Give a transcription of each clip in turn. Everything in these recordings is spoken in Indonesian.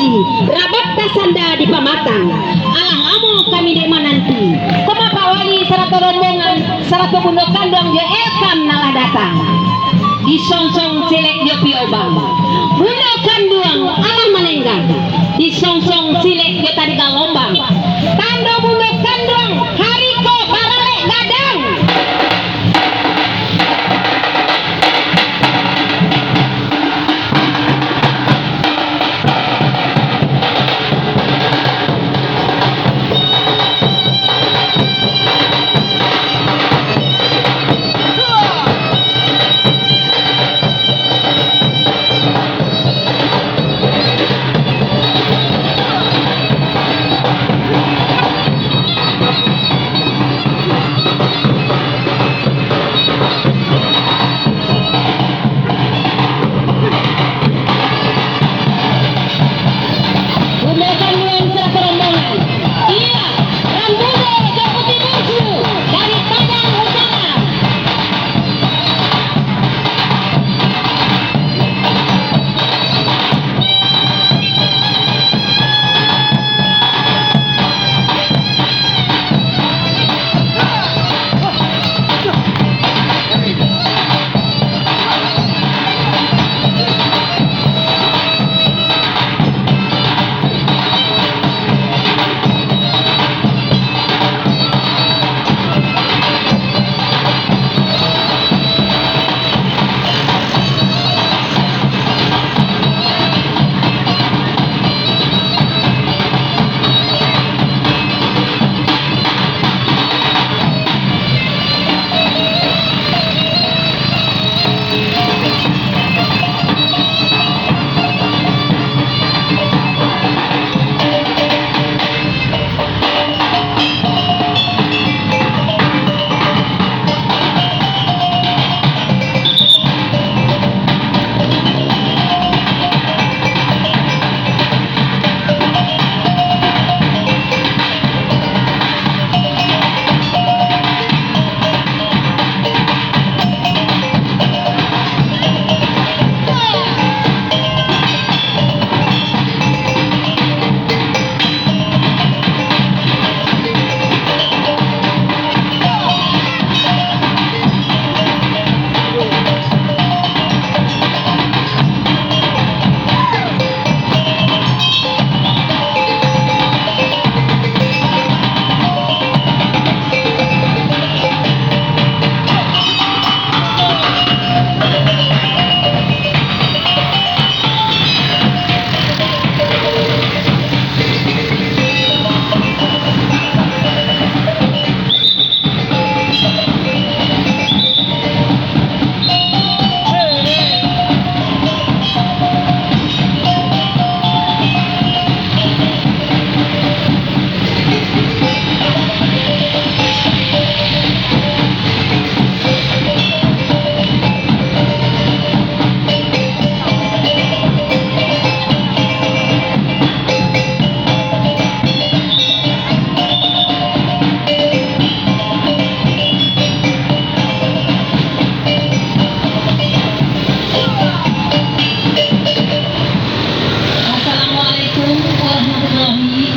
kasih rabat tasanda di pamatang alah amo kami di mananti kemapa wali sarata rombongan sarata bundo kandang jo elkam nalah datang di songsong silek jo piobang bundo kanduang alah manenggang di songsong silek jo tadi galombang tando bundo kanduang hariko barale gadang.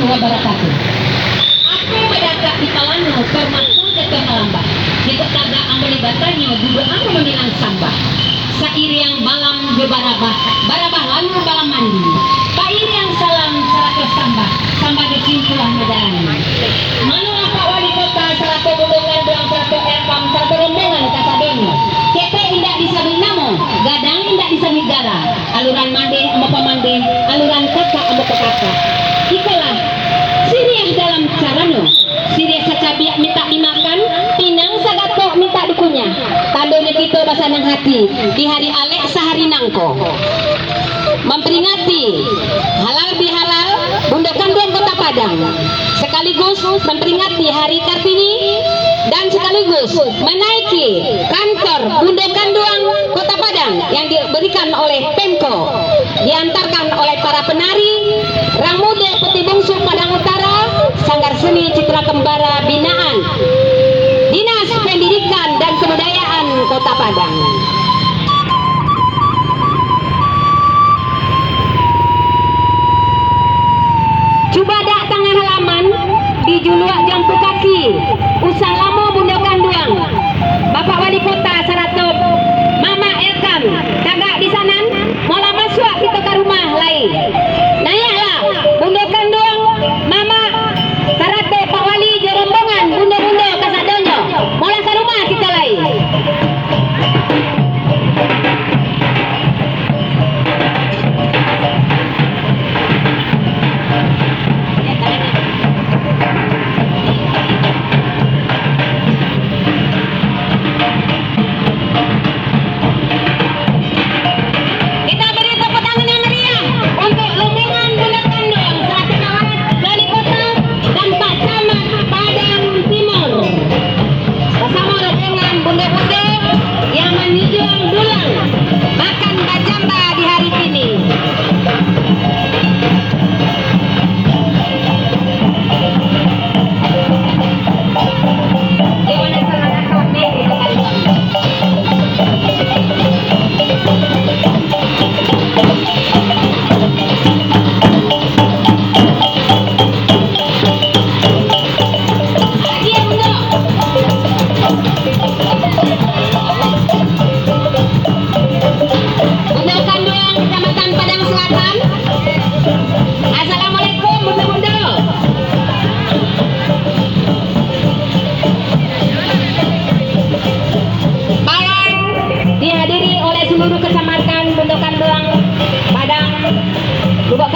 Wabarakatuh. Aku berada di Palano, termasuk ke Malambah. Di kota ambali batanyo, dua aku meminang sambah. Sairi yang balam di barabah, barabah lalu balam mandi. Pairi yang salam sarako sambah, sambah di simpulah medani. Manulah Pak Wali Kota, sarako bulungan doang sarako elkam, sarako rombongan kasadonyo. Kete indak disabing namo, gadang indak disabing gara. Aluran mande, amo pamande, aluran kakak, amo kakak. Ikalah siriah dalam carano, siriah sacabiak minta dimakan, pinang sagato minta dikunyah. Tandone kita basanang hati di hari alek sehari nangko. Memperingati halal bihalal Bunda Kanduang Kota Padang, sekaligus memperingati Hari Kartini dan sekaligus menaiki kantor Bunda Kanduang Kota Padang yang diberikan oleh Pemko, diantarkan oleh para penari Ramude Peti Bungsu Padang Utara, Sanggar Seni Citra Kembara binaan Dinas Pendidikan dan Kebudayaan Kota Padang. Julua Jampu Kaki, Usah Lamo Bunda Kanduang, Bapak Wali Kota Saratop, Mama Elkam, kagak di sana, mola masuk kita ke rumah lain. Nayaklah Bunda Kanduang, Mama Saratop, Pak Wali Jerombongan, Bunda-bunda kasadonyo, mola ke rumah kita lain.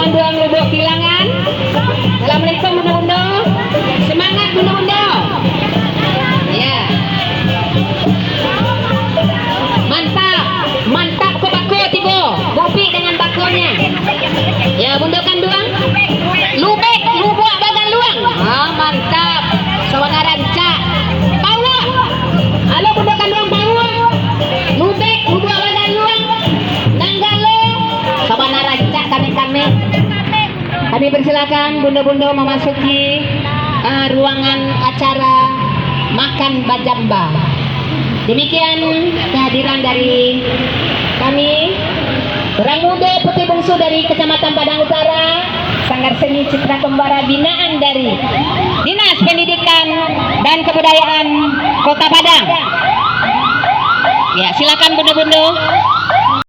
Kanduang Lubuk Kilangan. Assalamualaikum bunda-bunda. Semangat bunda-bunda. Ya. Mantap, mantap kok bako tibo. Kopi dengan bakonya. Ya bunda Kanduang. Lubek, lubuk bagan luang. Ah mantap. Sawana rancak. Bawa. Halo bunda Kanduang bawa. Lubek, lubuk bagan luang. Nanggalo. Sawana rancak kami-kami. Kami persilakan bunda-bunda memasuki ruangan acara makan bajamba. Demikian kehadiran dari kami orang muda putih bungsu dari Kecamatan Padang Utara, Sanggar Seni Citra Kembara binaan dari Dinas Pendidikan dan Kebudayaan Kota Padang. Ya, silakan bunda-bunda.